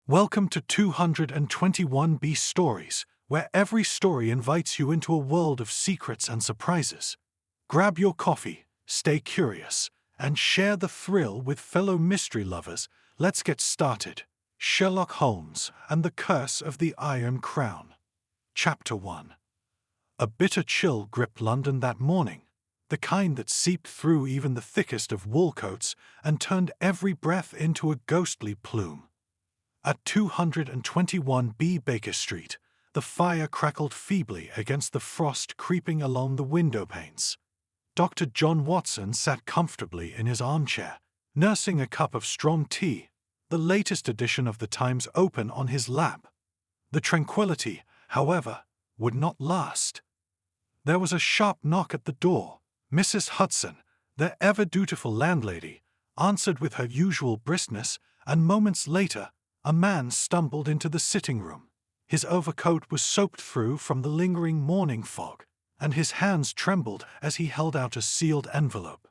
Welcome to 221B Stories, where every story invites you into a world of secrets and surprises. Grab your coffee, stay curious, and share the thrill with fellow mystery lovers. Let's get started. Sherlock Holmes and the Curse of the Iron Crown. Chapter 1. A bitter chill gripped London that morning, the kind that seeped through even the thickest of wool coats and turned every breath into a ghostly plume. At 221B Baker Street, the fire crackled feebly against the frost creeping along the window panes. Dr. John Watson sat comfortably in his armchair, nursing a cup of strong tea, the latest edition of the Times open on his lap. The tranquility, however, would not last. There was a sharp knock at the door. Mrs. Hudson, the ever-dutiful landlady, answered with her usual briskness, and moments later, a man stumbled into the sitting room. His overcoat was soaked through from the lingering morning fog, and his hands trembled as he held out a sealed envelope.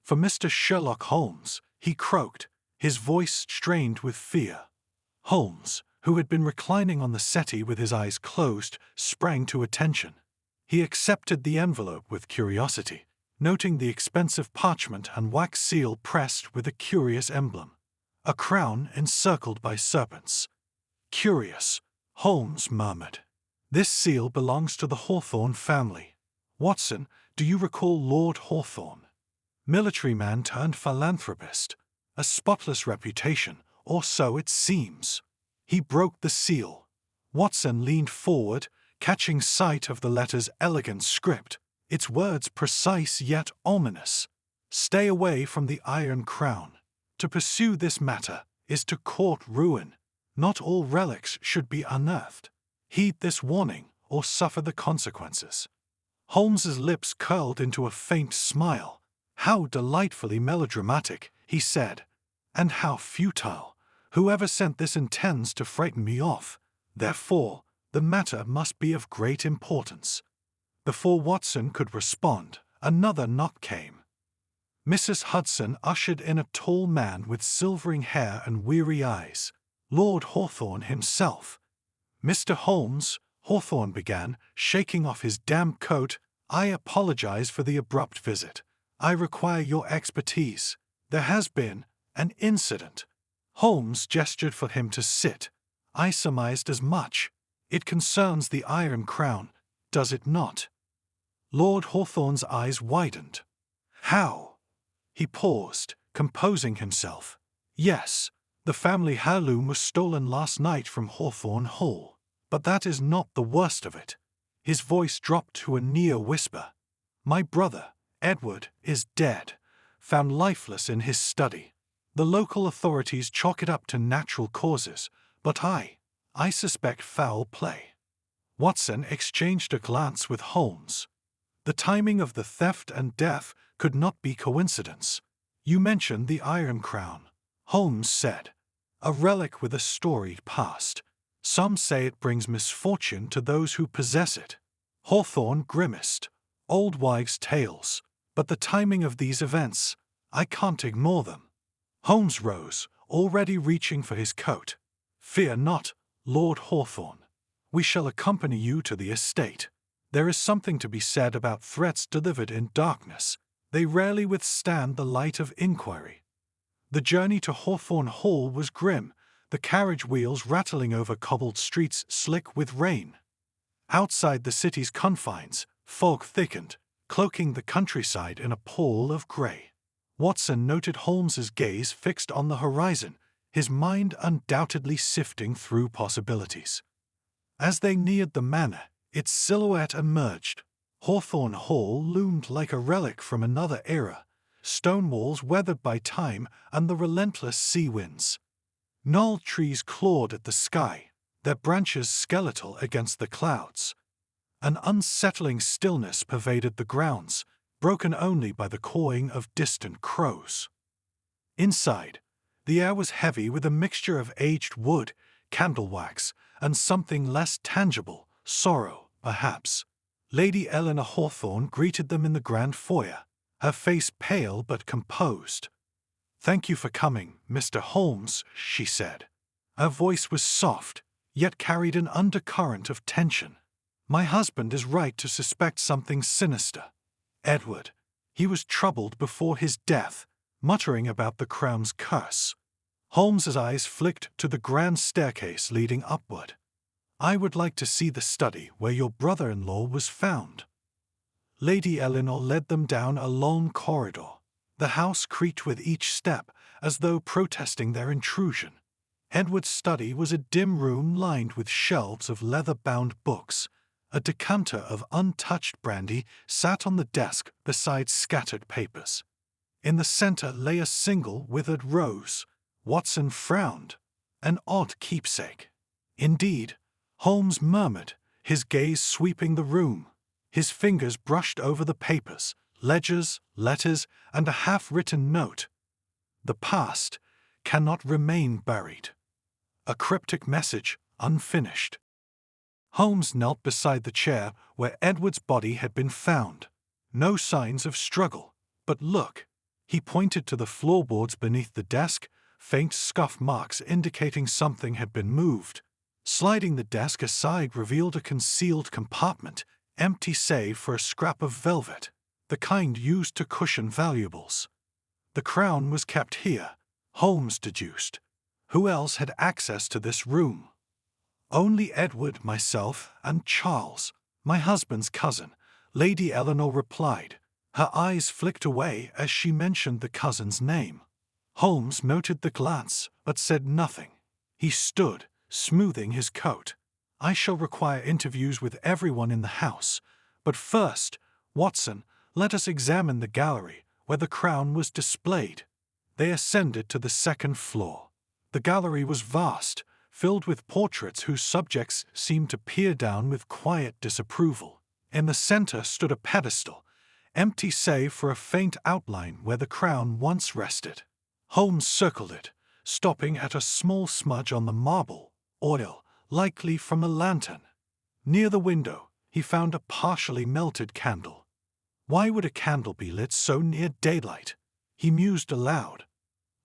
"For Mr. Sherlock Holmes," he croaked, his voice strained with fear. Holmes, who had been reclining on the settee with his eyes closed, sprang to attention. He accepted the envelope with curiosity, noting the expensive parchment and wax seal pressed with a curious emblem. A crown encircled by serpents. "Curious," Holmes murmured. "This seal belongs to the Hawthorne family. Watson, do you recall Lord Hawthorne? Military man turned philanthropist. A spotless reputation, or so it seems." He broke the seal. Watson leaned forward, catching sight of the letter's elegant script, its words precise yet ominous. "Stay away from the Iron Crown. To pursue this matter is to court ruin. Not all relics should be unearthed. Heed this warning or suffer the consequences." Holmes's lips curled into a faint smile. "How delightfully melodramatic," he said. "And how futile. Whoever sent this intends to frighten me off. Therefore, the matter must be of great importance." Before Watson could respond, another knock came. Mrs. Hudson ushered in a tall man with silvering hair and weary eyes. Lord Hawthorne himself. "Mr. Holmes," Hawthorne began, shaking off his damp coat, "I apologize for the abrupt visit. I require your expertise. There has been an incident." Holmes gestured for him to sit. "I surmised as much. It concerns the Iron Crown, does it not?" Lord Hawthorne's eyes widened. "How?" He paused, composing himself. "Yes, the family heirloom was stolen last night from Hawthorne Hall. But that is not the worst of it." His voice dropped to a near whisper. "My brother, Edward, is dead, found lifeless in his study. The local authorities chalk it up to natural causes, but I suspect foul play." Watson exchanged a glance with Holmes. The timing of the theft and death could not be coincidence. "You mentioned the Iron Crown," Holmes said. "A relic with a storied past. Some say it brings misfortune to those who possess it." Hawthorne grimaced. "Old wives' tales. But the timing of these events, I can't ignore them." Holmes rose, already reaching for his coat. "Fear not, Lord Hawthorne. We shall accompany you to the estate. There is something to be said about threats delivered in darkness. They rarely withstand the light of inquiry." The journey to Hawthorne Hall was grim, the carriage wheels rattling over cobbled streets slick with rain. Outside the city's confines, fog thickened, cloaking the countryside in a pall of grey. Watson noted Holmes's gaze fixed on the horizon, his mind undoubtedly sifting through possibilities. As they neared the manor, its silhouette emerged. Hawthorne Hall loomed like a relic from another era, stone walls weathered by time and the relentless sea winds. Gnarled trees clawed at the sky, their branches skeletal against the clouds. An unsettling stillness pervaded the grounds, broken only by the cawing of distant crows. Inside, the air was heavy with a mixture of aged wood, candle wax, and something less tangible, sorrow, perhaps. Lady Eleanor Hawthorne greeted them in the grand foyer, her face pale but composed. "Thank you for coming, Mr. Holmes," she said. Her voice was soft, yet carried an undercurrent of tension. "My husband is right to suspect something sinister. Edward, he was troubled before his death, muttering about the crown's curse." Holmes's eyes flicked to the grand staircase leading upward. "I would like to see the study where your brother-in-law was found." Lady Eleanor led them down a long corridor. The house creaked with each step, as though protesting their intrusion. Edward's study was a dim room lined with shelves of leather-bound books. A decanter of untouched brandy sat on the desk beside scattered papers. In the center lay a single withered rose. Watson frowned. An odd keepsake. Indeed, Holmes murmured, his gaze sweeping the room. His fingers brushed over the papers, ledgers, letters, and a half-written note. "The past cannot remain buried." A cryptic message, unfinished. Holmes knelt beside the chair where Edward's body had been found. No signs of struggle. But look. He pointed to the floorboards beneath the desk, faint scuff marks indicating something had been moved. Sliding the desk aside revealed a concealed compartment, empty save for a scrap of velvet, the kind used to cushion valuables. The crown was kept here, Holmes deduced. Who else had access to this room? "Only Edward, myself, and Charles, my husband's cousin," Lady Eleanor replied. Her eyes flicked away as she mentioned the cousin's name. Holmes noted the glance, but said nothing. He stood, smoothing his coat. "I shall require interviews with everyone in the house, but first, Watson, let us examine the gallery where the crown was displayed." They ascended to the second floor. The gallery was vast, filled with portraits whose subjects seemed to peer down with quiet disapproval. In the center stood a pedestal, empty save for a faint outline where the crown once rested. Holmes circled it, stopping at a small smudge on the marble, oil, likely from a lantern. Near the window, he found a partially melted candle. Why would a candle be lit so near daylight? He mused aloud.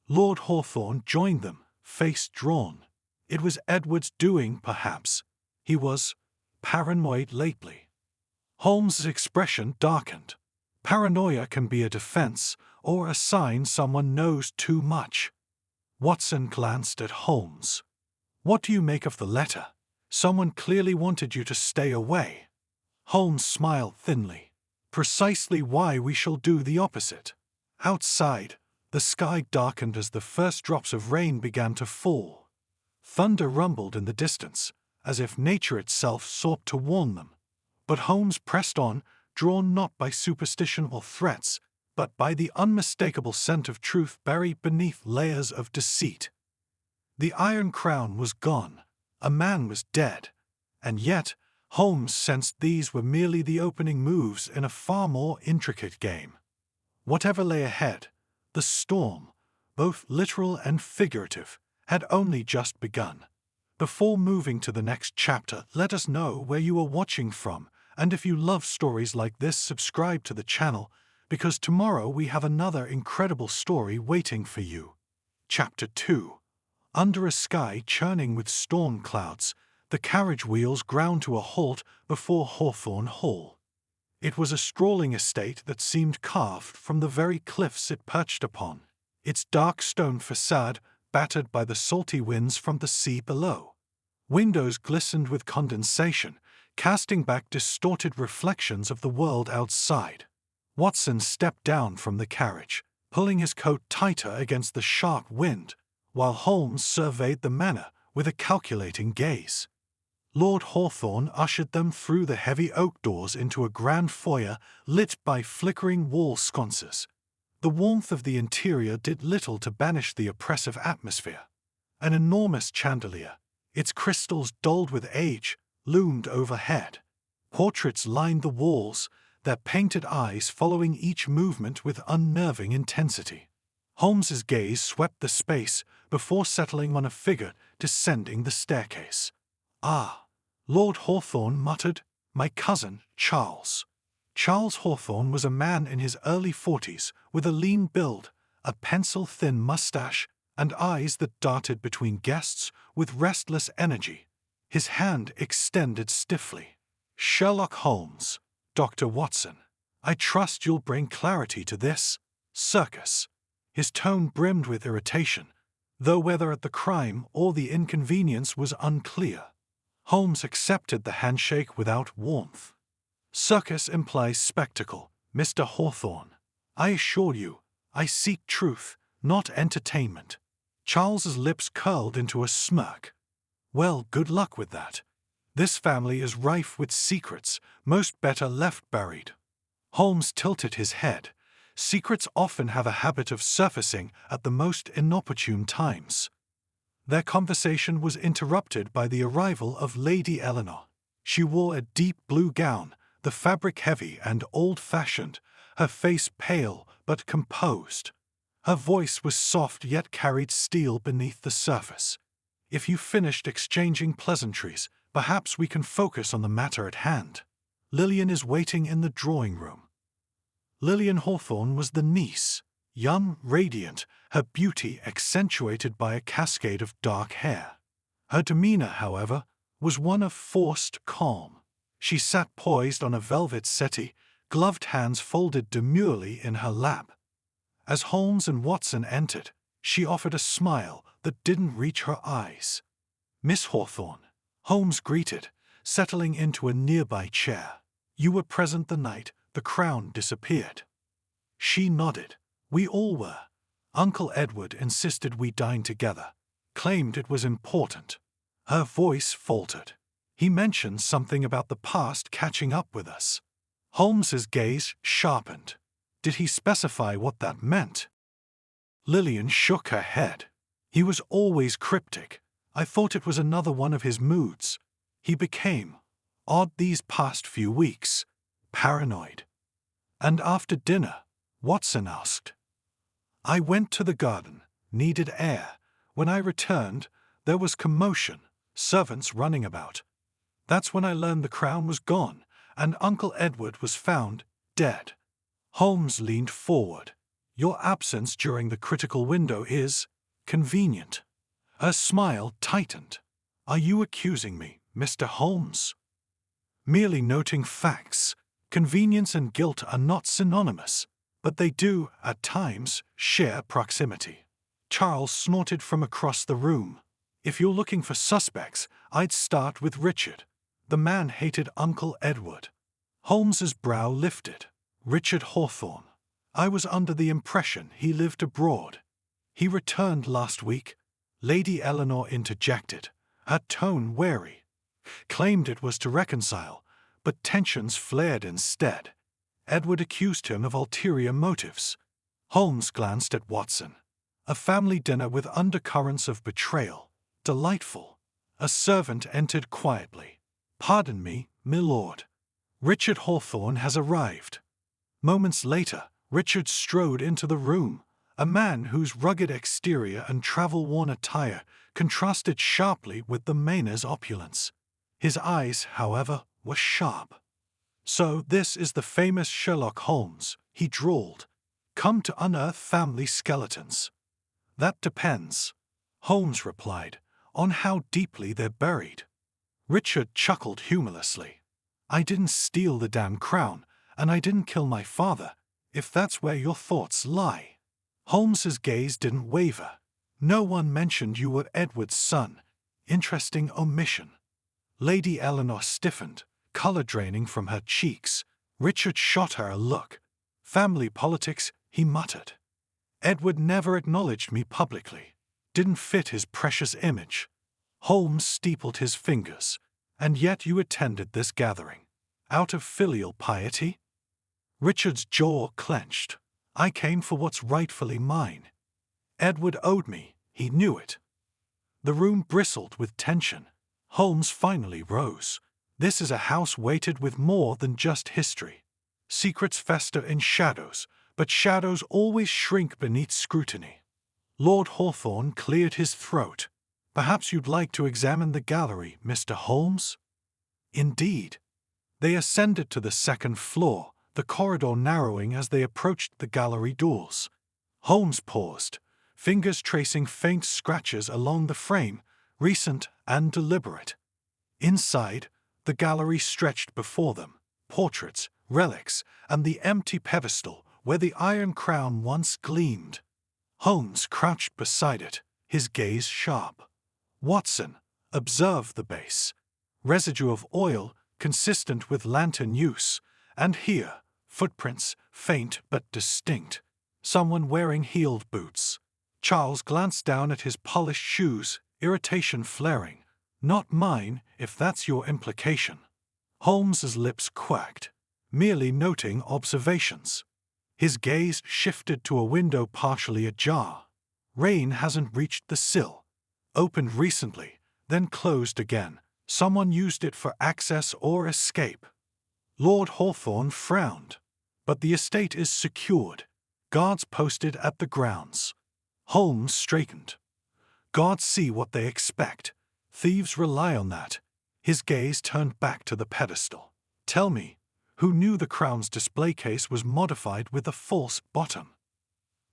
Lord Hawthorne joined them, face drawn. It was Edward's doing, perhaps. He was paranoid lately. Holmes's expression darkened. Paranoia can be a defense or a sign someone knows too much. Watson glanced at Holmes. "What do you make of the letter? Someone clearly wanted you to stay away." Holmes smiled thinly. "Precisely why we shall do the opposite." Outside, the sky darkened as the first drops of rain began to fall. Thunder rumbled in the distance, as if nature itself sought to warn them. But Holmes pressed on, drawn not by superstition or threats, but by the unmistakable scent of truth buried beneath layers of deceit. The Iron Crown was gone. A man was dead. And yet, Holmes sensed these were merely the opening moves in a far more intricate game. Whatever lay ahead, the storm, both literal and figurative, had only just begun. Before moving to the next chapter, let us know where you are watching from, and if you love stories like this, subscribe to the channel, because tomorrow we have another incredible story waiting for you. Chapter 2. Under a sky churning with storm clouds, the carriage wheels ground to a halt before Hawthorne Hall. It was a sprawling estate that seemed carved from the very cliffs it perched upon, its dark stone facade battered by the salty winds from the sea below. Windows glistened with condensation, casting back distorted reflections of the world outside. Watson stepped down from the carriage, pulling his coat tighter against the sharp wind, while Holmes surveyed the manor with a calculating gaze. Lord Hawthorne ushered them through the heavy oak doors into a grand foyer lit by flickering wall sconces. The warmth of the interior did little to banish the oppressive atmosphere. An enormous chandelier, its crystals dulled with age, loomed overhead. Portraits lined the walls, their painted eyes following each movement with unnerving intensity. Holmes's gaze swept the space before settling on a figure descending the staircase. "Ah," Lord Hawthorne muttered, "my cousin, Charles." Charles Hawthorne was a man in his early 40s with a lean build, a pencil-thin mustache, and eyes that darted between guests with restless energy. His hand extended stiffly. "Sherlock Holmes, Dr. Watson, I trust you'll bring clarity to this circus." His tone brimmed with irritation, though whether at the crime or the inconvenience was unclear. Holmes accepted the handshake without warmth. "Circus implies spectacle, Mr. Hawthorne. I assure you, I seek truth, not entertainment." Charles's lips curled into a smirk. "Well, good luck with that. This family is rife with secrets, most better left buried." Holmes tilted his head. Secrets often have a habit of surfacing at the most inopportune times. Their conversation was interrupted by the arrival of Lady Eleanor. She wore a deep blue gown, the fabric heavy and old-fashioned, her face pale but composed. Her voice was soft yet carried steel beneath the surface. "If you've finished exchanging pleasantries, perhaps we can focus on the matter at hand. Lillian is waiting in the drawing room." Lillian Hawthorne was the niece, young, radiant, her beauty accentuated by a cascade of dark hair. Her demeanor, however, was one of forced calm. She sat poised on a velvet settee, gloved hands folded demurely in her lap. As Holmes and Watson entered, she offered a smile that didn't reach her eyes. "Miss Hawthorne," Holmes greeted, settling into a nearby chair. "You were present the night the crown disappeared." She nodded. "We all were. Uncle Edward insisted we dine together, claimed it was important." Her voice faltered. "He mentioned something about the past catching up with us." Holmes's gaze sharpened. "Did he specify what that meant?" Lillian shook her head. "He was always cryptic. I thought it was another one of his moods. He became, odd these past few weeks, paranoid." "And after dinner?" Watson asked. "I went to the garden, needed air. When I returned, there was commotion, servants running about. That's when I learned the crown was gone, and Uncle Edward was found dead." Holmes leaned forward. "Your absence during the critical window is convenient." Her smile tightened. "Are you accusing me, Mr. Holmes?" "Merely noting facts. Convenience and guilt are not synonymous, but they do, at times, share proximity." Charles snorted from across the room. "If you're looking for suspects, I'd start with Richard. The man hated Uncle Edward." Holmes's brow lifted. "Richard Hawthorne. I was under the impression he lived abroad. He returned last week." Lady Eleanor interjected, her tone wary. "Claimed it was to reconcile, but tensions flared instead. Edward accused him of ulterior motives." Holmes glanced at Watson. "A family dinner with undercurrents of betrayal. Delightful." A servant entered quietly. "Pardon me, milord. Richard Hawthorne has arrived." Moments later, Richard strode into the room, a man whose rugged exterior and travel-worn attire contrasted sharply with the Mayor's opulence. His eyes, however, were sharp. "So this is the famous Sherlock Holmes," he drawled. "Come to unearth family skeletons." "That depends," Holmes replied, "on how deeply they're buried." Richard chuckled humorlessly. "I didn't steal the damn crown, and I didn't kill my father, if that's where your thoughts lie." Holmes's gaze didn't waver. "No one mentioned you were Edward's son. Interesting omission." Lady Eleanor stiffened, color draining from her cheeks. Richard shot her a look. "Family politics," he muttered. "Edward never acknowledged me publicly. Didn't fit his precious image." Holmes steepled his fingers. "And yet you attended this gathering. Out of filial piety?" Richard's jaw clenched. "I came for what's rightfully mine. Edward owed me, he knew it." The room bristled with tension. Holmes finally rose. "This is a house weighted with more than just history. Secrets fester in shadows, but shadows always shrink beneath scrutiny." Lord Hawthorne cleared his throat. "Perhaps you'd like to examine the gallery, Mr. Holmes?" "Indeed." They ascended to the second floor, the corridor narrowing as they approached the gallery doors. Holmes paused, fingers tracing faint scratches along the frame, recent and deliberate. Inside, the gallery stretched before them, portraits, relics, and the empty pedestal where the iron crown once gleamed. Holmes crouched beside it, his gaze sharp. Watson, observe the base. Residue of oil, consistent with lantern use, and here, footprints, faint but distinct. Someone wearing heeled boots. Charles glanced down at his polished shoes, irritation flaring. Not mine, if that's your implication. Holmes's lips quirked, merely noting observations. His gaze shifted to a window partially ajar. Rain hasn't reached the sill. Opened recently, then closed again. Someone used it for access or escape. Lord Hawthorne frowned. But the estate is secured. Guards posted at the grounds. Holmes straightened. Guards see what they expect. Thieves rely on that. His gaze turned back to the pedestal. Tell me, who knew the crown's display case was modified with a false bottom?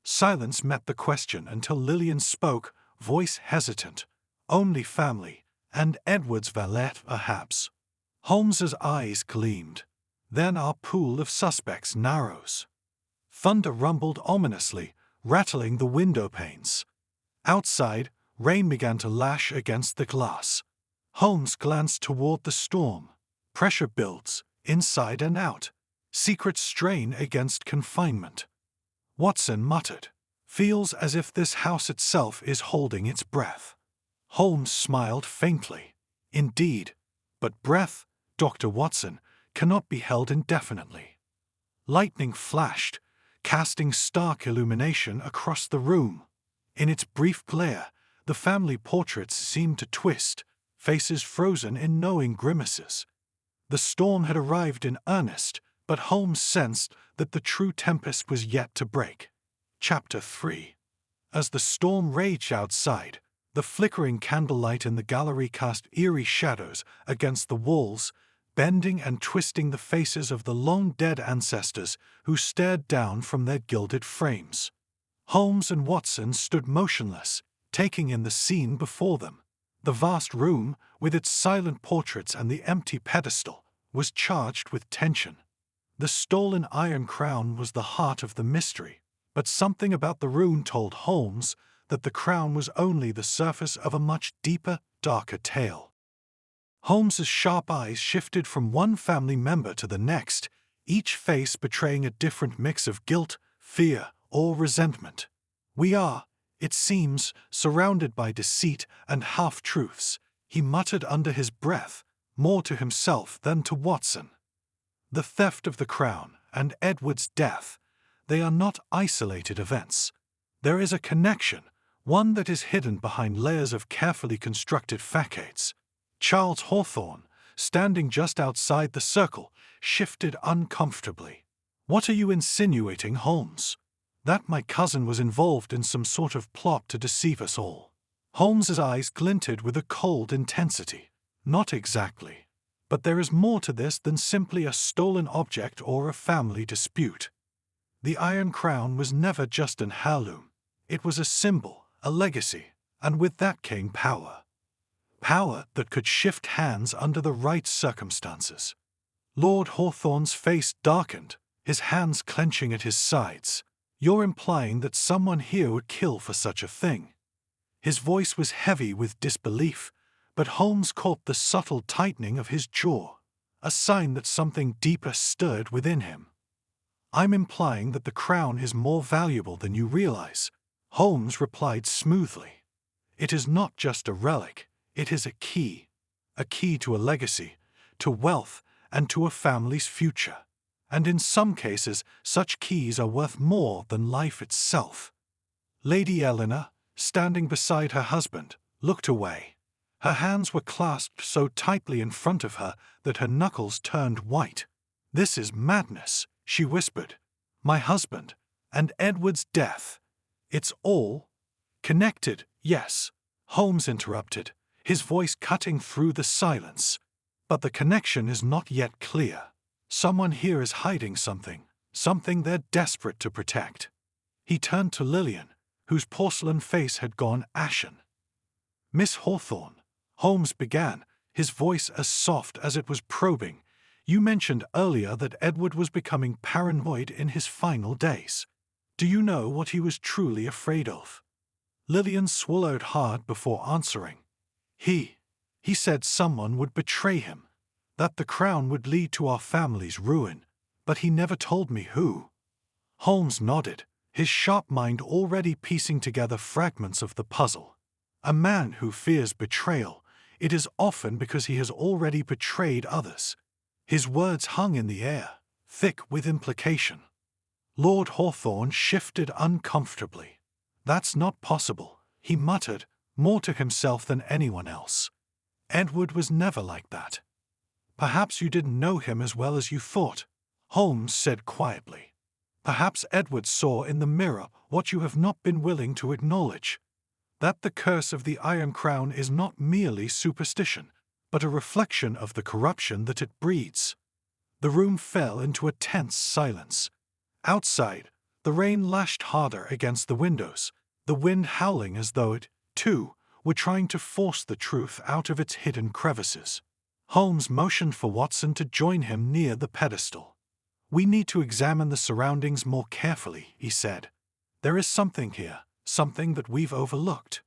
Silence met the question until Lillian spoke, voice hesitant. Only family, and Edward's valet, perhaps. Holmes's eyes gleamed. Then our pool of suspects narrows. Thunder rumbled ominously, rattling the window panes. Outside, rain began to lash against the glass. Holmes glanced toward the storm. Pressure builds, inside and out. Secret strain against confinement. Watson muttered. Feels as if this house itself is holding its breath. Holmes smiled faintly. Indeed, but breath, Dr. Watson, cannot be held indefinitely. Lightning flashed, casting stark illumination across the room. In its brief glare, the family portraits seemed to twist, faces frozen in knowing grimaces. The storm had arrived in earnest, but Holmes sensed that the true tempest was yet to break. Chapter 3. As the storm raged outside, the flickering candlelight in the gallery cast eerie shadows against the walls, bending and twisting the faces of the long-dead ancestors who stared down from their gilded frames. Holmes and Watson stood motionless, taking in the scene before them. The vast room, with its silent portraits and the empty pedestal, was charged with tension. The stolen iron crown was the heart of the mystery, but something about the room told Holmes that the crown was only the surface of a much deeper, darker tale. Holmes's sharp eyes shifted from one family member to the next, each face betraying a different mix of guilt, fear, or resentment. We are, it seems, surrounded by deceit and half-truths, he muttered under his breath, more to himself than to Watson. The theft of the crown and Edward's death, they are not isolated events. There is a connection, one that is hidden behind layers of carefully constructed facades. Charles Hawthorne, standing just outside the circle, shifted uncomfortably. What are you insinuating, Holmes? That my cousin was involved in some sort of plot to deceive us all. Holmes's eyes glinted with a cold intensity. Not exactly. But there is more to this than simply a stolen object or a family dispute. The Iron Crown was never just an heirloom. It was a symbol, a legacy, and with that came power. Power that could shift hands under the right circumstances. Lord Hawthorne's face darkened, his hands clenching at his sides. You're implying that someone here would kill for such a thing. His voice was heavy with disbelief, but Holmes caught the subtle tightening of his jaw, a sign that something deeper stirred within him. I'm implying that the crown is more valuable than you realize, Holmes replied smoothly. It is not just a relic, it is a key to a legacy, to wealth, and to a family's future. And in some cases, such keys are worth more than life itself. Lady Eleanor, standing beside her husband, looked away. Her hands were clasped so tightly in front of her that her knuckles turned white. This is madness, she whispered. My husband, and Edward's death. It's all connected, yes, Holmes interrupted, his voice cutting through the silence. But the connection is not yet clear. Someone here is hiding something they're desperate to protect. He turned to Lillian, whose porcelain face had gone ashen. "Miss Hawthorne," Holmes began, his voice as soft as it was probing, "you mentioned earlier that Edward was becoming paranoid in his final days. Do you know what he was truly afraid of?" Lillian swallowed hard before answering. He said someone would betray him, that the crown would lead to our family's ruin, but he never told me who." Holmes nodded, his sharp mind already piecing together fragments of the puzzle. A man who fears betrayal, it is often because he has already betrayed others. His words hung in the air, thick with implication. Lord Hawthorne shifted uncomfortably. "That's not possible," he muttered, more to himself than anyone else. "Edward was never like that." "Perhaps you didn't know him as well as you thought," Holmes said quietly. "Perhaps Edward saw in the mirror what you have not been willing to acknowledge. That the curse of the Iron Crown is not merely superstition, but a reflection of the corruption that it breeds." The room fell into a tense silence. Outside, the rain lashed harder against the windows, the wind howling as though it, too, were trying to force the truth out of its hidden crevices. Holmes motioned for Watson to join him near the pedestal. "We need to examine the surroundings more carefully," he said. "There is something here, something that we've overlooked."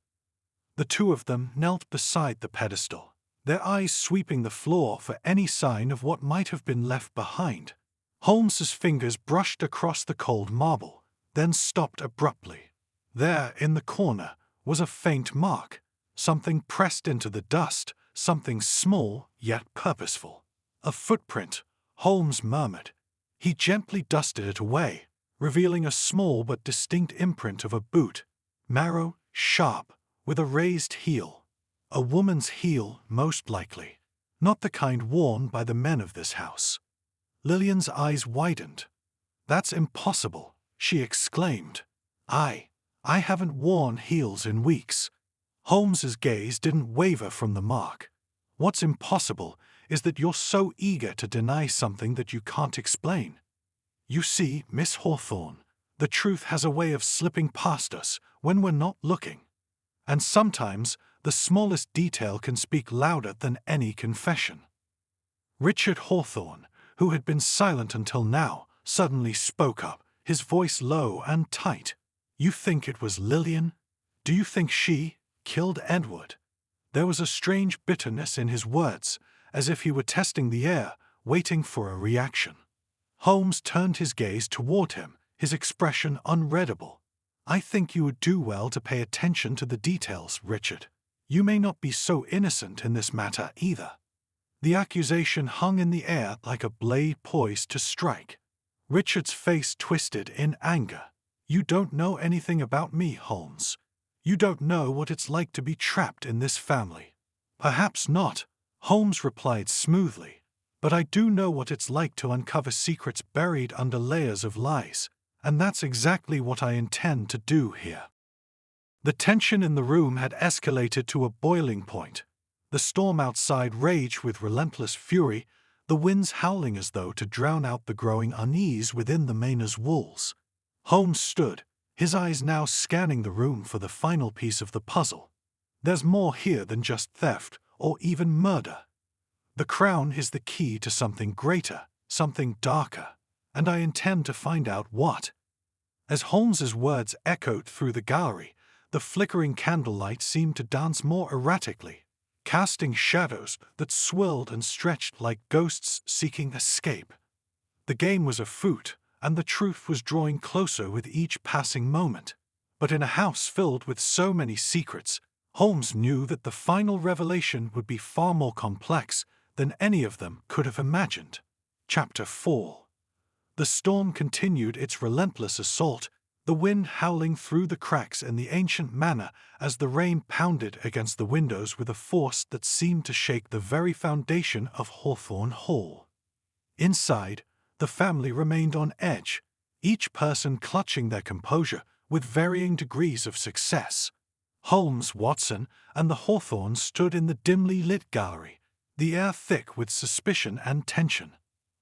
The two of them knelt beside the pedestal, their eyes sweeping the floor for any sign of what might have been left behind. Holmes's fingers brushed across the cold marble, then stopped abruptly. There, in the corner, was a faint mark, something pressed into the dust, something small yet purposeful. "A footprint," Holmes murmured. He gently dusted it away, revealing a small but distinct imprint of a boot, narrow, sharp, with a raised heel. A woman's heel, most likely, not the kind worn by the men of this house. Lillian's eyes widened. "That's impossible," she exclaimed. I haven't worn heels in weeks." Holmes's gaze didn't waver from the mark. "What's impossible is that you're so eager to deny something that you can't explain. You see, Miss Hawthorne, the truth has a way of slipping past us when we're not looking. And sometimes the smallest detail can speak louder than any confession." Richard Hawthorne, who had been silent until now, suddenly spoke up, his voice low and tight. "You think it was Lillian? Do you think she killed Edward?" There was a strange bitterness in his words, as if he were testing the air, waiting for a reaction. Holmes turned his gaze toward him, his expression unreadable. "I think you would do well to pay attention to the details, Richard. You may not be so innocent in this matter either." The accusation hung in the air like a blade poised to strike. Richard's face twisted in anger. "You don't know anything about me, Holmes. You don't know what it's like to be trapped in this family." "Perhaps not," Holmes replied smoothly, "but I do know what it's like to uncover secrets buried under layers of lies, and that's exactly what I intend to do here." The tension in the room had escalated to a boiling point. The storm outside raged with relentless fury, the winds howling as though to drown out the growing unease within the Manor's walls. Holmes stood, his eyes now scanning the room for the final piece of the puzzle. "There's more here than just theft, or even murder. The crown is the key to something greater, something darker, and I intend to find out what." As Holmes's words echoed through the gallery, the flickering candlelight seemed to dance more erratically, casting shadows that swirled and stretched like ghosts seeking escape. The game was afoot, and the truth was drawing closer with each passing moment. But in a house filled with so many secrets, Holmes knew that the final revelation would be far more complex than any of them could have imagined. Chapter 4. The storm continued its relentless assault, the wind howling through the cracks in the ancient manor as the rain pounded against the windows with a force that seemed to shake the very foundation of Hawthorne Hall. Inside, the family remained on edge, each person clutching their composure with varying degrees of success. Holmes, Watson, and the Hawthornes stood in the dimly lit gallery, the air thick with suspicion and tension.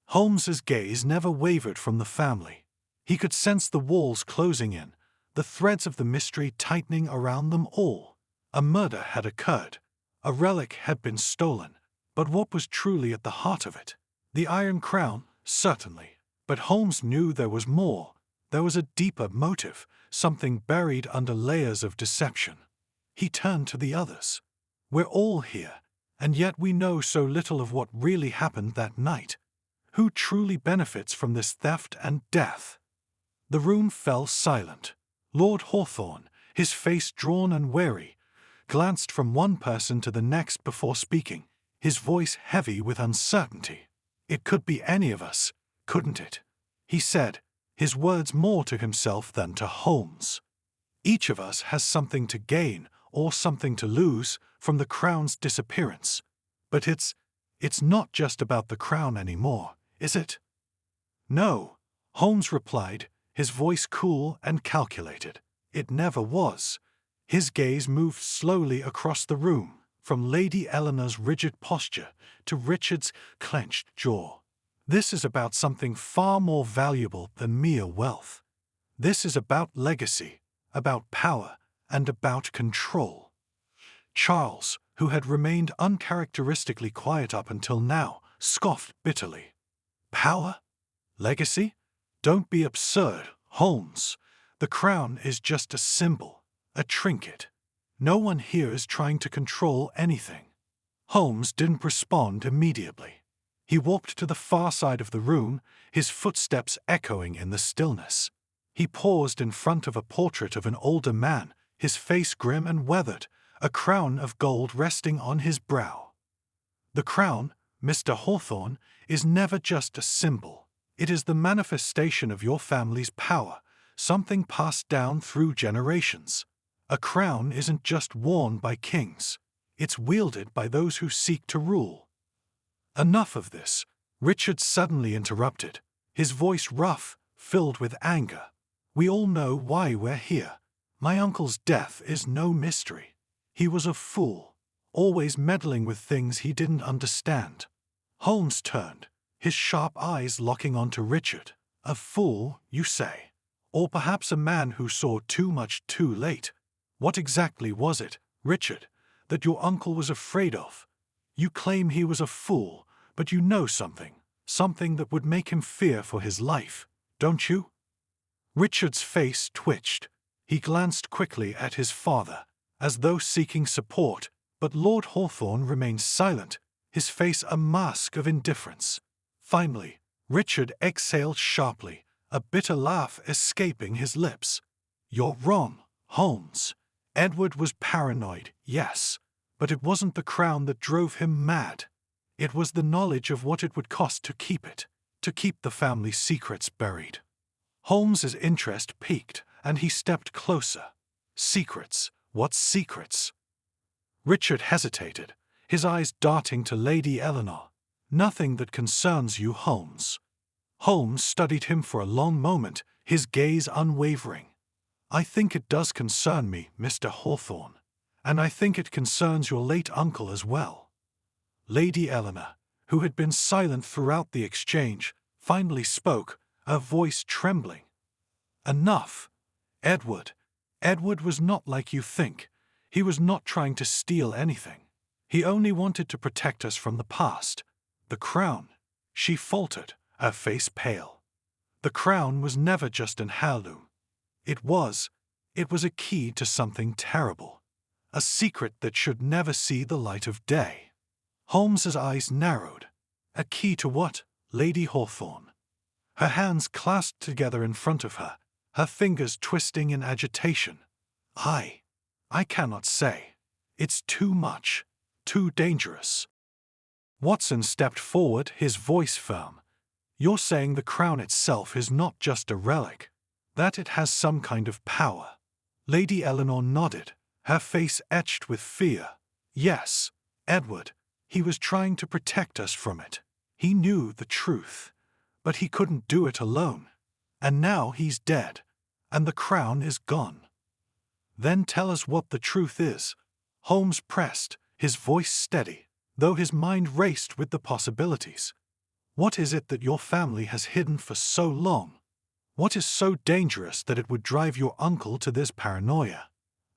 Holmes's gaze never wavered from the family. He could sense the walls closing in, the threads of the mystery tightening around them all. A murder had occurred. A relic had been stolen. But what was truly at the heart of it? The Iron Crown, certainly. But Holmes knew there was more. There was a deeper motive, something buried under layers of deception. He turned to the others. We're all here, and yet we know so little of what really happened that night. Who truly benefits from this theft and death? The room fell silent. Lord Hawthorne, his face drawn and wary, glanced from one person to the next before speaking, his voice heavy with uncertainty. "It could be any of us, couldn't it?" he said, his words more to himself than to Holmes. "Each of us has something to gain or something to lose from the crown's disappearance. But it's not just about the crown anymore, is it?" "No," Holmes replied, his voice cool and calculated. "It never was." His gaze moved slowly across the room, from Lady Eleanor's rigid posture to Richard's clenched jaw. "This is about something far more valuable than mere wealth. This is about legacy, about power, and about control." Charles, who had remained uncharacteristically quiet up until now, scoffed bitterly. "Power? Legacy? Don't be absurd, Holmes. The crown is just a symbol, a trinket. No one here is trying to control anything." Holmes didn't respond immediately. He walked to the far side of the room, his footsteps echoing in the stillness. He paused in front of a portrait of an older man, his face grim and weathered, a crown of gold resting on his brow. "The crown, Mr. Hawthorne, is never just a symbol. It is the manifestation of your family's power, something passed down through generations. A crown isn't just worn by kings. It's wielded by those who seek to rule." "Enough of this," Richard suddenly interrupted, his voice rough, filled with anger. "We all know why we're here. My uncle's death is no mystery. He was a fool, always meddling with things he didn't understand." Holmes turned, his sharp eyes locking onto Richard. "A fool, you say? Or perhaps a man who saw too much too late. What exactly was it, Richard, that your uncle was afraid of? You claim he was a fool, but you know something that would make him fear for his life, don't you?" Richard's face twitched. He glanced quickly at his father, as though seeking support, but Lord Hawthorne remained silent, his face a mask of indifference. Finally, Richard exhaled sharply, a bitter laugh escaping his lips. "You're wrong, Holmes. Edward was paranoid, yes, but it wasn't the crown that drove him mad. It was the knowledge of what it would cost to keep it, to keep the family secrets buried." Holmes's interest piqued, and he stepped closer. "Secrets? What secrets?" Richard hesitated, his eyes darting to Lady Eleanor. "Nothing that concerns you, Holmes." Holmes studied him for a long moment, his gaze unwavering. "I think it does concern me, Mr. Hawthorne, and I think it concerns your late uncle as well." Lady Eleanor, who had been silent throughout the exchange, finally spoke, her voice trembling. "Enough. Edward was not like you think. He was not trying to steal anything. He only wanted to protect us from the past. The crown," she faltered, her face pale. "The crown was never just an heirloom. It was a key to something terrible, a secret that should never see the light of day." Holmes's eyes narrowed. "A key to what, Lady Hawthorne?" Her hands clasped together in front of her, her fingers twisting in agitation. I cannot say. It's too much, too dangerous." Watson stepped forward, his voice firm. "You're saying the crown itself is not just a relic, that it has some kind of power?" Lady Eleanor nodded, her face etched with fear. "Yes, Edward. He was trying to protect us from it. He knew the truth, but he couldn't do it alone. And now he's dead, and the crown is gone." "Then tell us what the truth is," Holmes pressed, his voice steady, though his mind raced with the possibilities. "What is it that your family has hidden for so long? What is so dangerous that it would drive your uncle to this paranoia?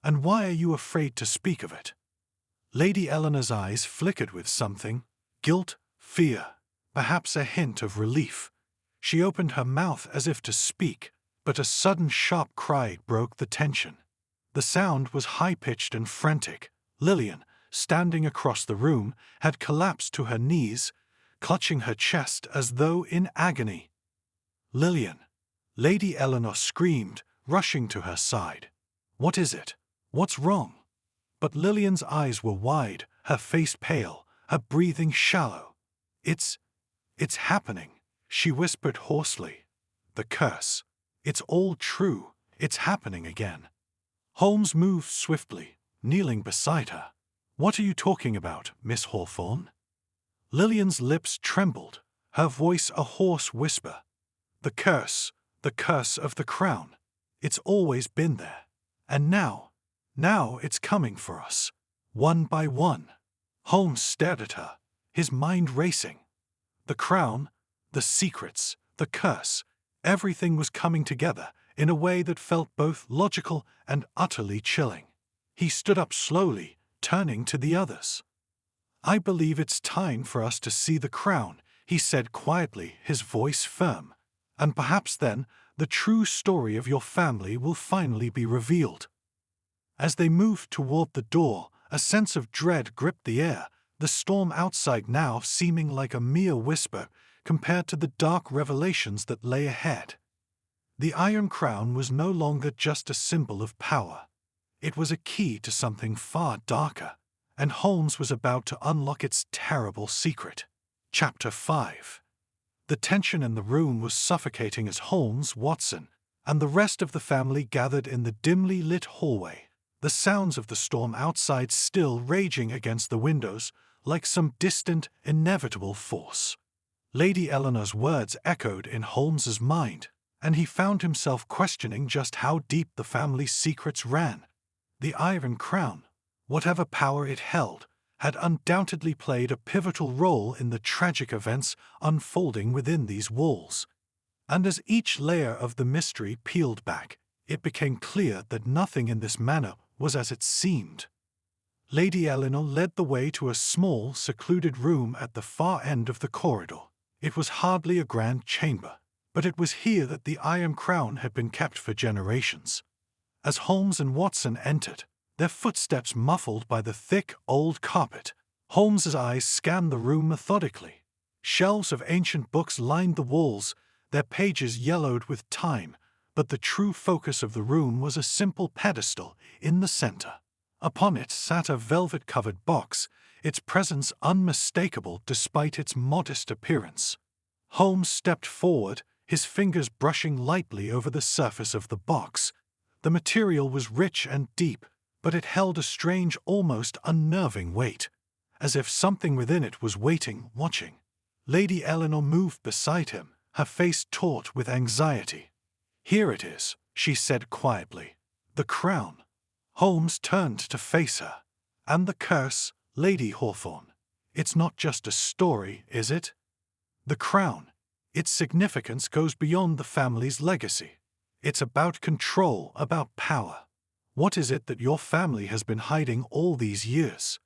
And why are you afraid to speak of it? Lady Eleanor's eyes flickered with something: guilt, fear, perhaps a hint of relief. She opened her mouth as if to speak, but a sudden sharp cry broke the tension. The sound was high-pitched and frantic. Lillian, standing across the room, had collapsed to her knees, clutching her chest as though in agony. "Lillian!" Lady Eleanor screamed, rushing to her side. "What is it? What's wrong?" But Lillian's eyes were wide, her face pale, her breathing shallow. It's happening," she whispered hoarsely. "The curse. It's all true. It's happening again." Holmes moved swiftly, kneeling beside her. "What are you talking about, Miss Hawthorne?" Lillian's lips trembled, her voice a hoarse whisper. The curse of the crown. It's always been there. And now it's coming for us, one by one." Holmes stared at her, his mind racing. The crown, the secrets, the curse, everything was coming together in a way that felt both logical and utterly chilling. He stood up slowly, turning to the others. "I believe it's time for us to see the crown," he said quietly, his voice firm. "And perhaps then the true story of your family will finally be revealed." As they moved toward the door, a sense of dread gripped the air, the storm outside now seeming like a mere whisper compared to the dark revelations that lay ahead. The Iron Crown was no longer just a symbol of power. It was a key to something far darker, and Holmes was about to unlock its terrible secret. Chapter 5. The tension in the room was suffocating as Holmes, Watson, and the rest of the family gathered in the dimly lit hallway, the sounds of the storm outside still raging against the windows like some distant, inevitable force. Lady Eleanor's words echoed in Holmes's mind, and he found himself questioning just how deep the family's secrets ran. The Iron Crown, whatever power it held, had undoubtedly played a pivotal role in the tragic events unfolding within these walls. And as each layer of the mystery peeled back, it became clear that nothing in this manor was as it seemed. Lady Eleanor led the way to a small, secluded room at the far end of the corridor. It was hardly a grand chamber, but it was here that the Iron Crown had been kept for generations. As Holmes and Watson entered, their footsteps muffled by the thick, old carpet, Holmes's eyes scanned the room methodically. Shelves of ancient books lined the walls, their pages yellowed with time, but the true focus of the room was a simple pedestal in the center. Upon it sat a velvet-covered box, its presence unmistakable despite its modest appearance. Holmes stepped forward, his fingers brushing lightly over the surface of the box. The material was rich and deep, but it held a strange, almost unnerving weight, as if something within it was waiting, watching. Lady Eleanor moved beside him, her face taut with anxiety. "Here it is," she said quietly. "The crown." Holmes turned to face her. "And the curse, Lady Hawthorne. It's not just a story, is it? The crown, its significance goes beyond the family's legacy. It's about control, about power. What is it that your family has been hiding all these years?"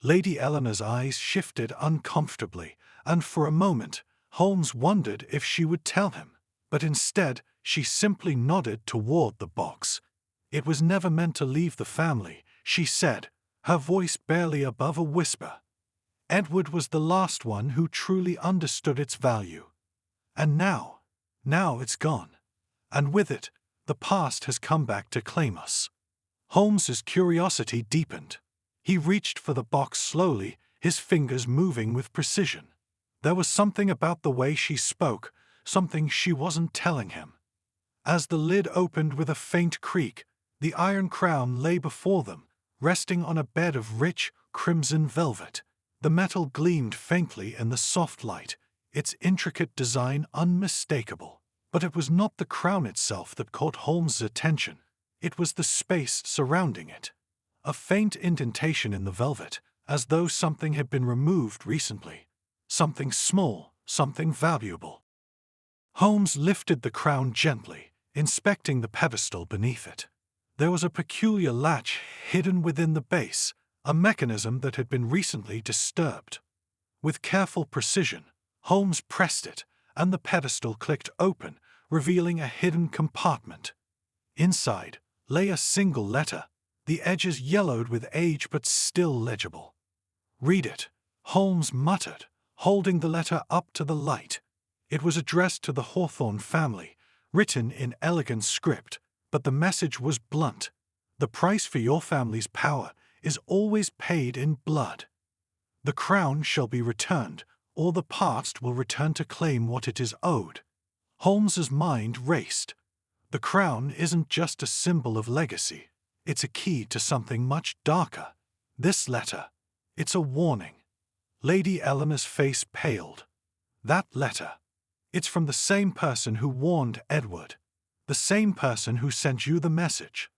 Lady Eleanor's eyes shifted uncomfortably, and for a moment, Holmes wondered if she would tell him. But instead, she simply nodded toward the box. "It was never meant to leave the family," she said, her voice barely above a whisper. "Edward was the last one who truly understood its value. And now it's gone. And with it, the past has come back to claim us." Holmes's curiosity deepened. He reached for the box slowly, his fingers moving with precision. There was something about the way she spoke, something she wasn't telling him. As the lid opened with a faint creak, the Iron Crown lay before them, resting on a bed of rich, crimson velvet. The metal gleamed faintly in the soft light, its intricate design unmistakable. But it was not the crown itself that caught Holmes' attention. It was the space surrounding it. A faint indentation in the velvet, as though something had been removed recently. Something small, something valuable. Holmes lifted the crown gently, inspecting the pedestal beneath it. There was a peculiar latch hidden within the base, a mechanism that had been recently disturbed. With careful precision, Holmes pressed it, and the pedestal clicked open, revealing a hidden compartment. Inside lay a single letter, the edges yellowed with age but still legible. "Read it," Holmes muttered, holding the letter up to the light. It was addressed to the Hawthorne family, written in elegant script, but the message was blunt. "The price for your family's power is always paid in blood. The crown shall be returned, or the past will return to claim what it is owed." Holmes's mind raced. The crown isn't just a symbol of legacy. It's a key to something much darker. This letter, it's a warning. Lady Eleanor's face paled. "That letter. It's from the same person who warned Edward. The same person who sent you the message."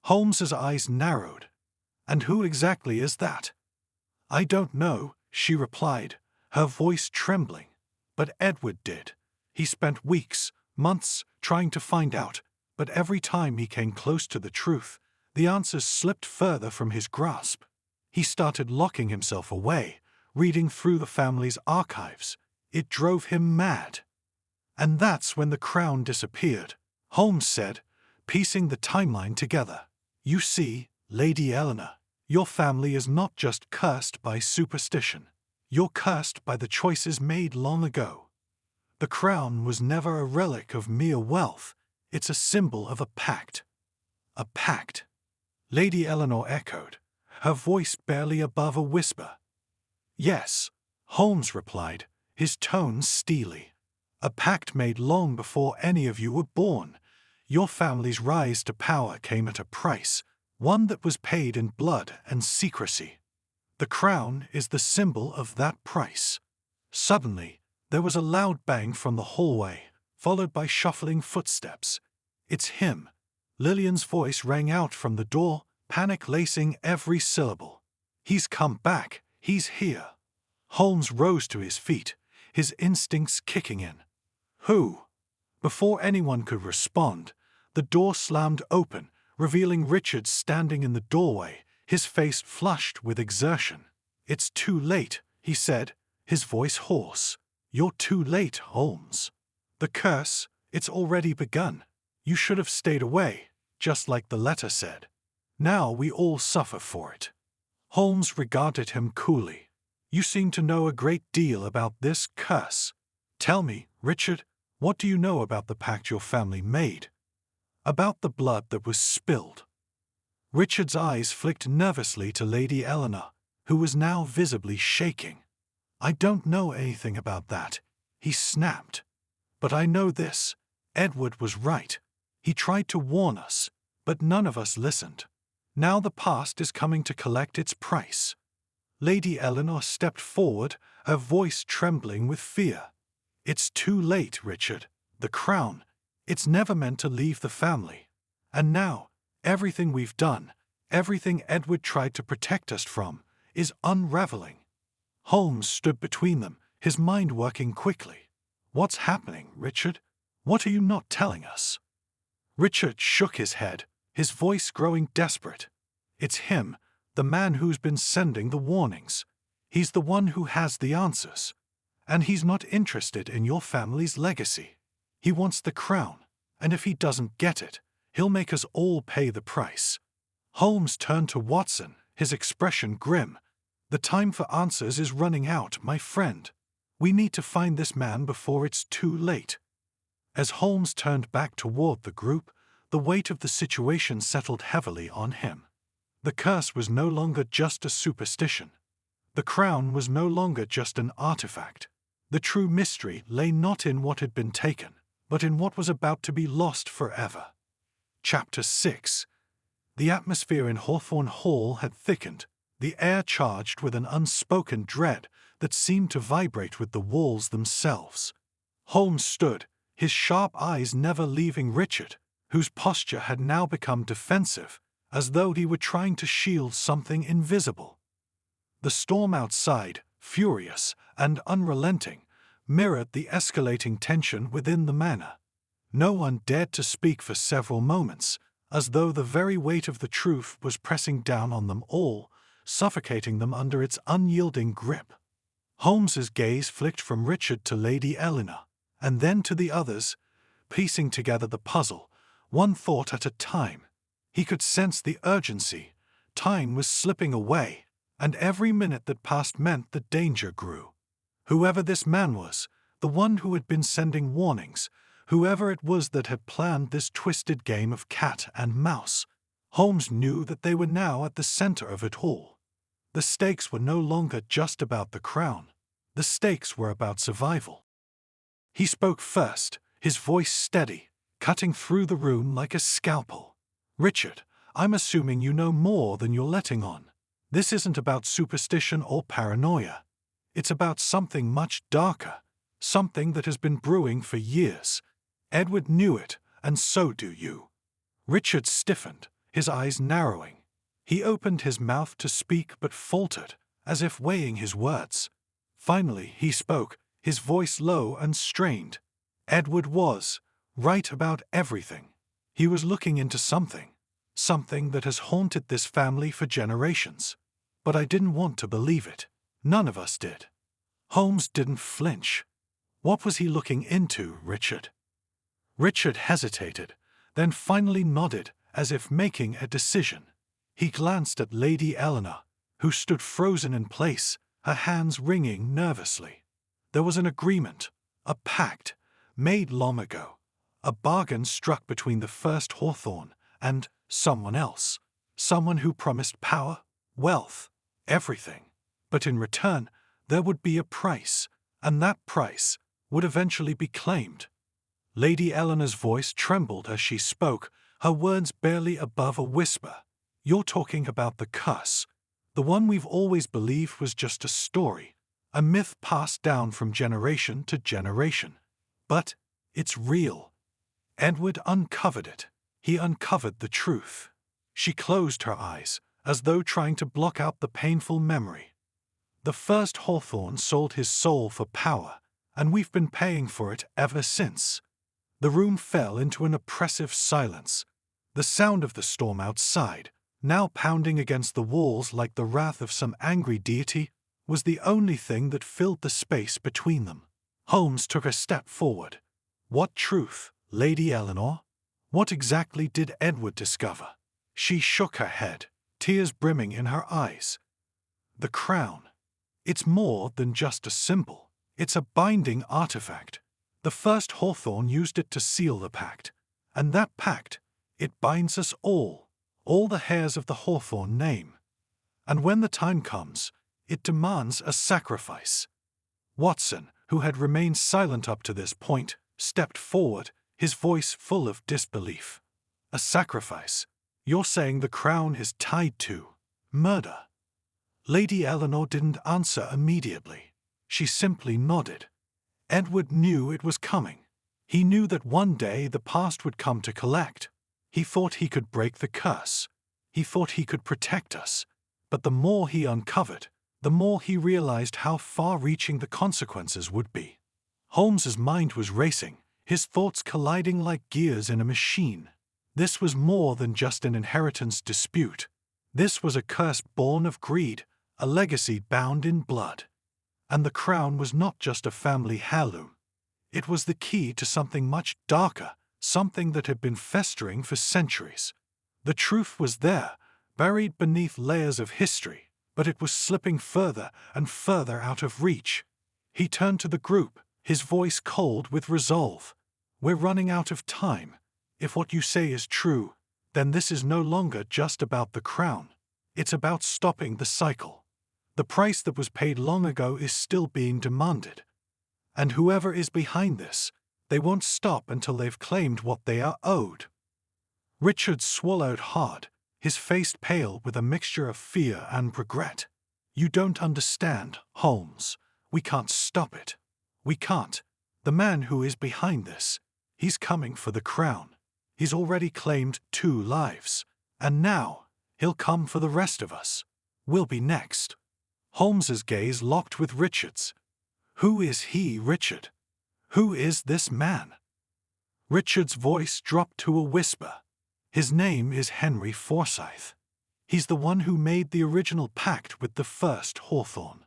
Holmes's eyes narrowed. "And who exactly is that?" "I don't know," she replied, her voice trembling. "But Edward did. He spent weeks, months, trying to find out, but every time he came close to the truth, the answers slipped further from his grasp. He started locking himself away, reading through the family's archives. It drove him mad. And that's when the crown disappeared," Holmes said, piecing the timeline together. "You see, Lady Eleanor, your family is not just cursed by superstition. You're cursed by the choices made long ago. The crown was never a relic of mere wealth. It's a symbol of a pact." "A pact?" Lady Eleanor echoed, her voice barely above a whisper. "Yes," Holmes replied, his tone steely. "A pact made long before any of you were born. Your family's rise to power came at a price, one that was paid in blood and secrecy. The crown is the symbol of that price." Suddenly, there was a loud bang from the hallway, followed by shuffling footsteps. "It's him." Lillian's voice rang out from the door, panic lacing every syllable. "He's come back. He's here." Holmes rose to his feet, his instincts kicking in. "Who?" Before anyone could respond, the door slammed open, revealing Richard standing in the doorway, his face flushed with exertion. "It's too late," he said, his voice hoarse. "You're too late, Holmes. The curse, it's already begun. You should have stayed away, just like the letter said. Now we all suffer for it." Holmes regarded him coolly. "You seem to know a great deal about this curse. Tell me, Richard, what do you know about the pact your family made? About the blood that was spilled?" Richard's eyes flicked nervously to Lady Eleanor, who was now visibly shaking. "I don't know anything about that," he snapped. "But I know this. Edward was right. He tried to warn us, but none of us listened. Now the past is coming to collect its price." Lady Eleanor stepped forward, her voice trembling with fear. "It's too late, Richard. The crown, it's never meant to leave the family. And now, everything we've done, everything Edward tried to protect us from, is unraveling." Holmes stood between them, his mind working quickly. "What's happening, Richard? What are you not telling us?" Richard shook his head, his voice growing desperate. "It's him, the man who's been sending the warnings. He's the one who has the answers. And he's not interested in your family's legacy. He wants the crown, and if he doesn't get it, he'll make us all pay the price." Holmes turned to Watson, his expression grim. "The time for answers is running out, my friend. We need to find this man before it's too late." As Holmes turned back toward the group, the weight of the situation settled heavily on him. The curse was no longer just a superstition. The crown was no longer just an artifact. The true mystery lay not in what had been taken, but in what was about to be lost forever. Chapter 6. The atmosphere in Hawthorne Hall had thickened, the air charged with an unspoken dread that seemed to vibrate with the walls themselves. Holmes stood, his sharp eyes never leaving Richard, whose posture had now become defensive, as though he were trying to shield something invisible. The storm outside, furious and unrelenting, mirrored the escalating tension within the manor. No one dared to speak for several moments, as though the very weight of the truth was pressing down on them all, suffocating them under its unyielding grip. Holmes's gaze flicked from Richard to Lady Eleanor, and then to the others, piecing together the puzzle, one thought at a time. He could sense the urgency. Time was slipping away, and every minute that passed meant the danger grew. Whoever this man was, the one who had been sending warnings, whoever it was that had planned this twisted game of cat and mouse, Holmes knew that they were now at the center of it all. The stakes were no longer just about the crown. The stakes were about survival. He spoke first, his voice steady, cutting through the room like a scalpel. "Richard, I'm assuming you know more than you're letting on. This isn't about superstition or paranoia. It's about something much darker, something that has been brewing for years. Edward knew it, and so do you." Richard stiffened, his eyes narrowing. He opened his mouth to speak but faltered, as if weighing his words. Finally he spoke, his voice low and strained. "Edward was right about everything. He was looking into something that has haunted this family for generations. But I didn't want to believe it. None of us did." Holmes didn't flinch. "What was he looking into, Richard?" Richard hesitated, then finally nodded, as if making a decision. He glanced at Lady Eleanor, who stood frozen in place, her hands wringing nervously. There was an agreement, a pact, made long ago, a bargain struck between the first Hawthorne and someone else, someone who promised power, wealth, everything. But in return, there would be a price, and that price would eventually be claimed. Lady Eleanor's voice trembled as she spoke, her words barely above a whisper. "You're talking about the curse, the one we've always believed was just a story, a myth passed down from generation to generation. But it's real. Edward uncovered it. He uncovered the truth." She closed her eyes, as though trying to block out the painful memory. "The first Hawthorne sold his soul for power, and we've been paying for it ever since." The room fell into an oppressive silence. The sound of the storm outside, now pounding against the walls like the wrath of some angry deity, was the only thing that filled the space between them. Holmes took a step forward. "What truth, Lady Eleanor? What exactly did Edward discover?" She shook her head, tears brimming in her eyes. "The crown. It's more than just a symbol. It's a binding artifact. The first Hawthorne used it to seal the pact. And that pact, it binds us all the heirs of the Hawthorne name. And when the time comes, it demands a sacrifice." Watson, who had remained silent up to this point, stepped forward, his voice full of disbelief. "A sacrifice? You're saying the crown is tied to murder?" Lady Eleanor didn't answer immediately. She simply nodded. Edward knew it was coming. He knew that one day the past would come to collect. He thought he could break the curse. He thought he could protect us. But the more he uncovered, the more he realized how far-reaching the consequences would be. Holmes's mind was racing, his thoughts colliding like gears in a machine. This was more than just an inheritance dispute. This was a curse born of greed, a legacy bound in blood. And the crown was not just a family heirloom. It was the key to something much darker, something that had been festering for centuries. The truth was there, buried beneath layers of history, but it was slipping further and further out of reach. He turned to the group, his voice cold with resolve. "We're running out of time. If what you say is true, then this is no longer just about the crown. It's about stopping the cycle. The price that was paid long ago is still being demanded. And whoever is behind this, they won't stop until they've claimed what they are owed." Richard swallowed hard, his face pale with a mixture of fear and regret. "You don't understand, Holmes. We can't stop it. We can't. The man who is behind this, he's coming for the crown. He's already claimed 2 lives. And now, he'll come for the rest of us. We'll be next." Holmes's gaze locked with Richard's, "Who is he, Richard? Who is this man?" Richard's voice dropped to a whisper. "His name is Henry Forsyth. He's the one who made the original pact with the first Hawthorne.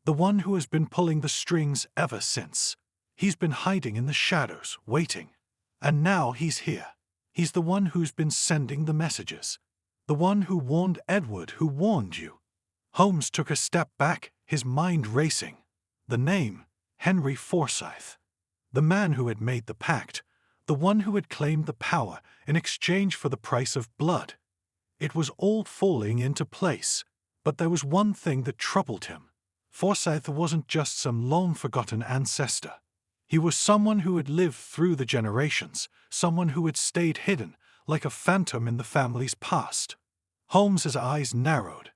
The one who has been pulling the strings ever since. He's been hiding in the shadows, waiting. And now he's here. He's the one who's been sending the messages. The one who warned Edward, who warned you." Holmes took a step back, his mind racing. The name, Henry Forsyth. The man who had made the pact. The one who had claimed the power in exchange for the price of blood. It was all falling into place. But there was one thing that troubled him. Forsyth wasn't just some long-forgotten ancestor. He was someone who had lived through the generations, someone who had stayed hidden, like a phantom in the family's past. Holmes's eyes narrowed.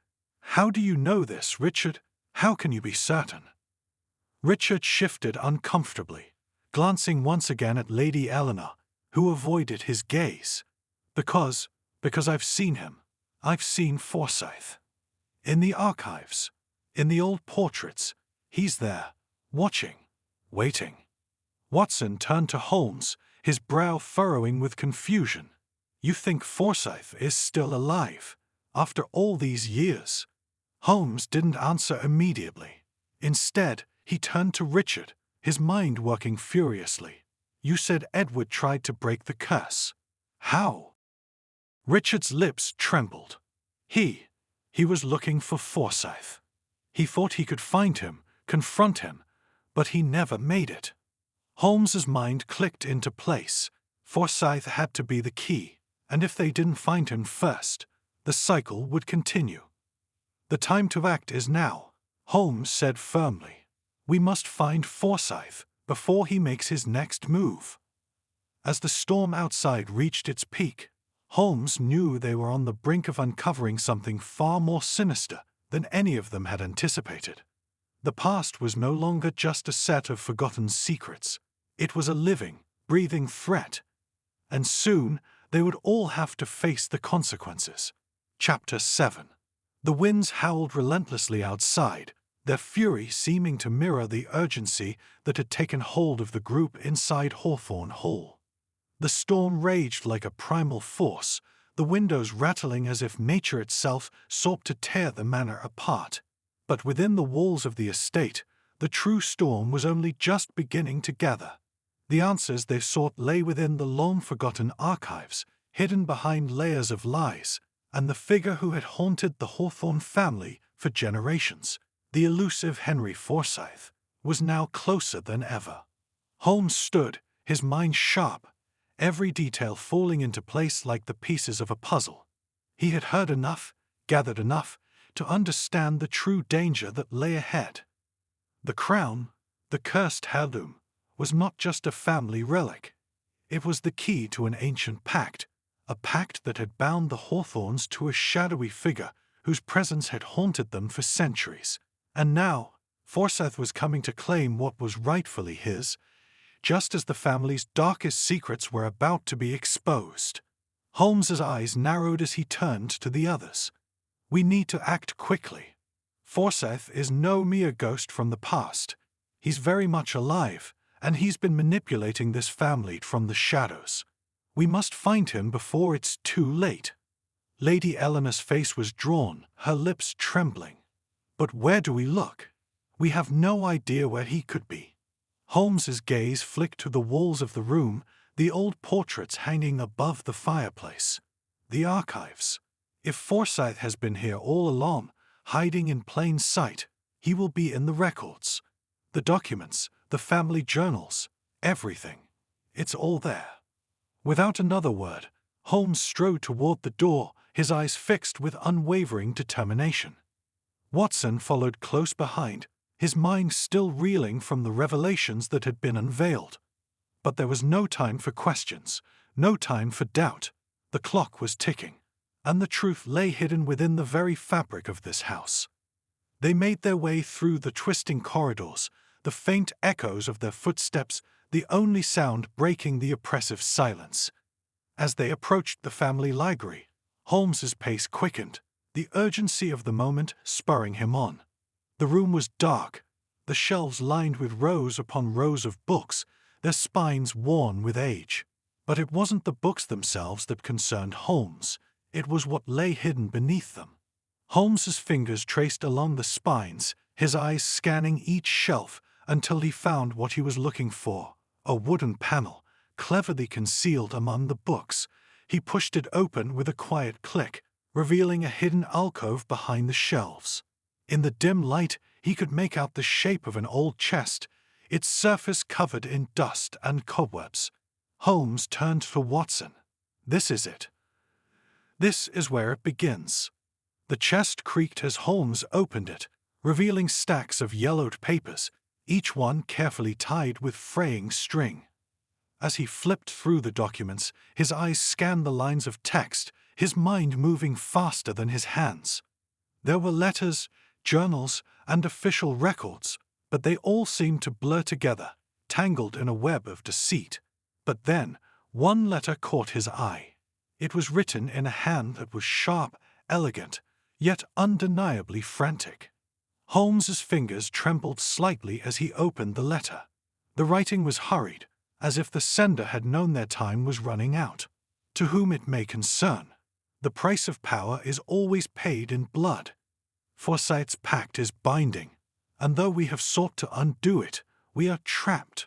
"How do you know this, Richard? How can you be certain?" Richard shifted uncomfortably, glancing once again at Lady Eleanor, who avoided his gaze. Because I've seen him. I've seen Forsyth. In the archives. In the old portraits. He's there, watching, waiting." Watson turned to Holmes, his brow furrowing with confusion. "You think Forsyth is still alive, after all these years?" Holmes didn't answer immediately. Instead, he turned to Richard, his mind working furiously. "You said Edward tried to break the curse. How?" Richard's lips trembled. He was looking for Forsyth. He thought he could find him, confront him, but he never made it. Holmes's mind clicked into place. Forsyth had to be the key, and if they didn't find him first, the cycle would continue. "The time to act is now," Holmes said firmly. "We must find Forsyth before he makes his next move." As the storm outside reached its peak, Holmes knew they were on the brink of uncovering something far more sinister than any of them had anticipated. The past was no longer just a set of forgotten secrets. It was a living, breathing threat. And soon they would all have to face the consequences. Chapter 7. The winds howled relentlessly outside, their fury seeming to mirror the urgency that had taken hold of the group inside Hawthorne Hall. The storm raged like a primal force, the windows rattling as if nature itself sought to tear the manor apart. But within the walls of the estate, the true storm was only just beginning to gather. The answers they sought lay within the long-forgotten archives, hidden behind layers of lies, and the figure who had haunted the Hawthorne family for generations, the elusive Henry Forsyth, was now closer than ever. Holmes stood, his mind sharp, every detail falling into place like the pieces of a puzzle. He had heard enough, gathered enough, to understand the true danger that lay ahead. The crown, the cursed heirloom, was not just a family relic. It was the key to an ancient pact, a pact that had bound the Hawthornes to a shadowy figure whose presence had haunted them for centuries. And now, Forsyth was coming to claim what was rightfully his, just as the family's darkest secrets were about to be exposed. Holmes's eyes narrowed as he turned to the others. "We need to act quickly. Forsyth is no mere ghost from the past. He's very much alive, and he's been manipulating this family from the shadows. We must find him before it's too late." Lady Eleanor's face was drawn, her lips trembling. "But where do we look? We have no idea where he could be." Holmes's gaze flicked to the walls of the room, the old portraits hanging above the fireplace. The archives. If Forsyth has been here all along, hiding in plain sight, he will be in the records. The documents, the family journals, everything. It's all there. Without another word, Holmes strode toward the door, his eyes fixed with unwavering determination. Watson followed close behind, his mind still reeling from the revelations that had been unveiled. But there was no time for questions, no time for doubt. The clock was ticking, and the truth lay hidden within the very fabric of this house. They made their way through the twisting corridors, the faint echoes of their footsteps, the only sound breaking the oppressive silence. As they approached the family library, Holmes's pace quickened, the urgency of the moment spurring him on. The room was dark, the shelves lined with rows upon rows of books, their spines worn with age. But it wasn't the books themselves that concerned Holmes, it was what lay hidden beneath them. Holmes's fingers traced along the spines, his eyes scanning each shelf until he found what he was looking for, a wooden panel, cleverly concealed among the books. He pushed it open with a quiet click, revealing a hidden alcove behind the shelves. In the dim light, he could make out the shape of an old chest, its surface covered in dust and cobwebs. Holmes turned to Watson. "This is it. This is where it begins." The chest creaked as Holmes opened it, revealing stacks of yellowed papers, each one carefully tied with fraying string. As he flipped through the documents, his eyes scanned the lines of text, his mind moving faster than his hands. There were letters, journals, and official records, but they all seemed to blur together, tangled in a web of deceit. But then, one letter caught his eye. It was written in a hand that was sharp, elegant, yet undeniably frantic. Holmes's fingers trembled slightly as he opened the letter. The writing was hurried, as if the sender had known their time was running out. "To whom it may concern, the price of power is always paid in blood. Forsyth's pact is binding, and though we have sought to undo it, we are trapped.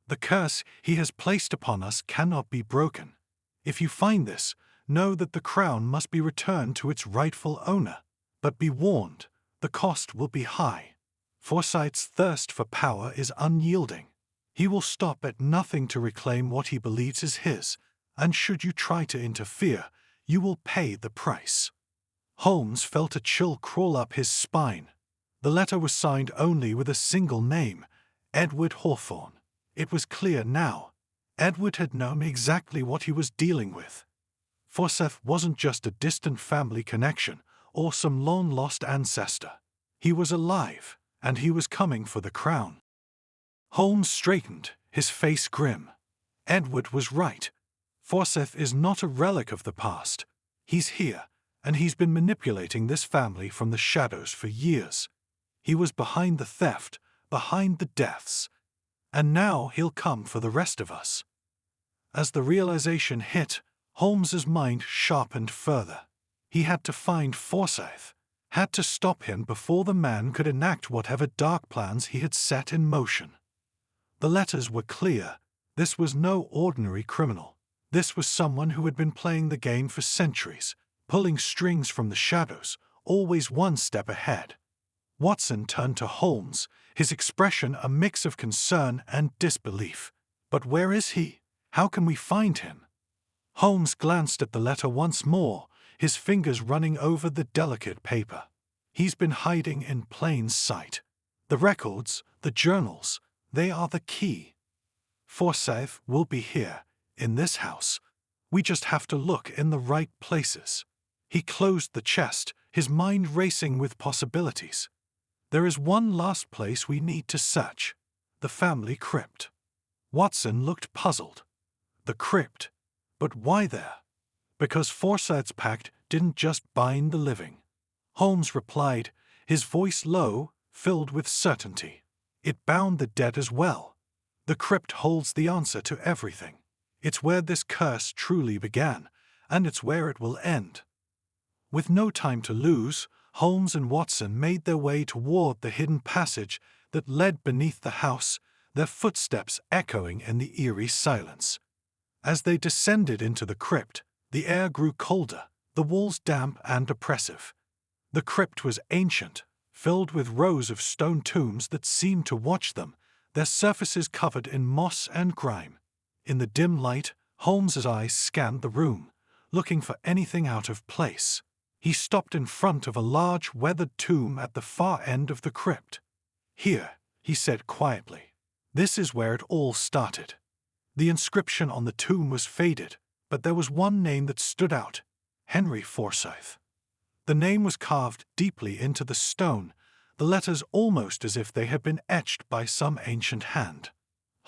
The curse he has placed upon us cannot be broken. If you find this, know that the crown must be returned to its rightful owner. But be warned, the cost will be high. Forsyth's thirst for power is unyielding. He will stop at nothing to reclaim what he believes is his, and should you try to interfere, you will pay the price." Holmes felt a chill crawl up his spine. The letter was signed only with a single name, Edward Hawthorne. It was clear now. Edward had known exactly what he was dealing with. Forsyth wasn't just a distant family connection or some long-lost ancestor. He was alive, and he was coming for the crown. Holmes straightened, his face grim. Edward was right. Forsyth is not a relic of the past. He's here, and he's been manipulating this family from the shadows for years. He was behind the theft, behind the deaths, and now he'll come for the rest of us. As the realization hit, Holmes's mind sharpened further. He had to find Forsyth, had to stop him before the man could enact whatever dark plans he had set in motion. The letters were clear. This was no ordinary criminal. This was someone who had been playing the game for centuries, pulling strings from the shadows, always one step ahead. Watson turned to Holmes, his expression a mix of concern and disbelief. "But where is he? How can we find him?" Holmes glanced at the letter once more, his fingers running over the delicate paper. "He's been hiding in plain sight. The records, the journals, they are the key. Forsyth will be here, in this house. We just have to look in the right places." He closed the chest, his mind racing with possibilities. "There is one last place we need to search, the family crypt." Watson looked puzzled. The crypt? But why there? Because Forsyth's pact didn't just bind the living. Holmes replied, his voice low, filled with certainty. It bound the dead as well. The crypt holds the answer to everything. It's where this curse truly began, and it's where it will end. With no time to lose, Holmes and Watson made their way toward the hidden passage that led beneath the house, their footsteps echoing in the eerie silence. As they descended into the crypt, the air grew colder, the walls damp and oppressive. The crypt was ancient, filled with rows of stone tombs that seemed to watch them, their surfaces covered in moss and grime. In the dim light, Holmes's eyes scanned the room, looking for anything out of place. He stopped in front of a large, weathered tomb at the far end of the crypt. "Here," he said quietly. "This is where it all started." The inscription on the tomb was faded, but there was one name that stood out: Henry Forsyth. The name was carved deeply into the stone, the letters almost as if they had been etched by some ancient hand.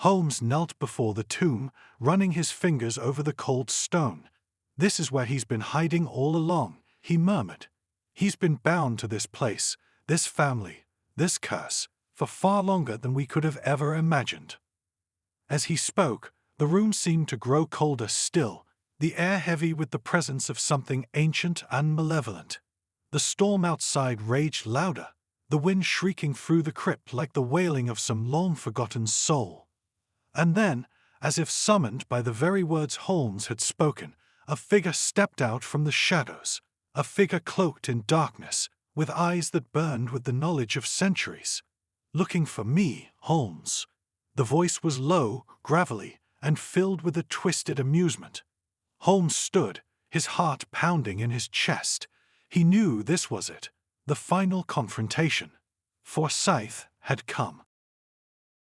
Holmes knelt before the tomb, running his fingers over the cold stone. "This is where he's been hiding all along," he murmured. "He's been bound to this place, this family, this curse, for far longer than we could have ever imagined. As he spoke, the room seemed to grow colder still, the air heavy with the presence of something ancient and malevolent. The storm outside raged louder, the wind shrieking through the crypt like the wailing of some long-forgotten soul. And then, as if summoned by the very words Holmes had spoken, a figure stepped out from the shadows, a figure cloaked in darkness, with eyes that burned with the knowledge of centuries. "Looking for me, Holmes." The voice was low, gravelly, and filled with a twisted amusement. Holmes stood, his heart pounding in his chest. He knew this was it, the final confrontation. Forsyth had come.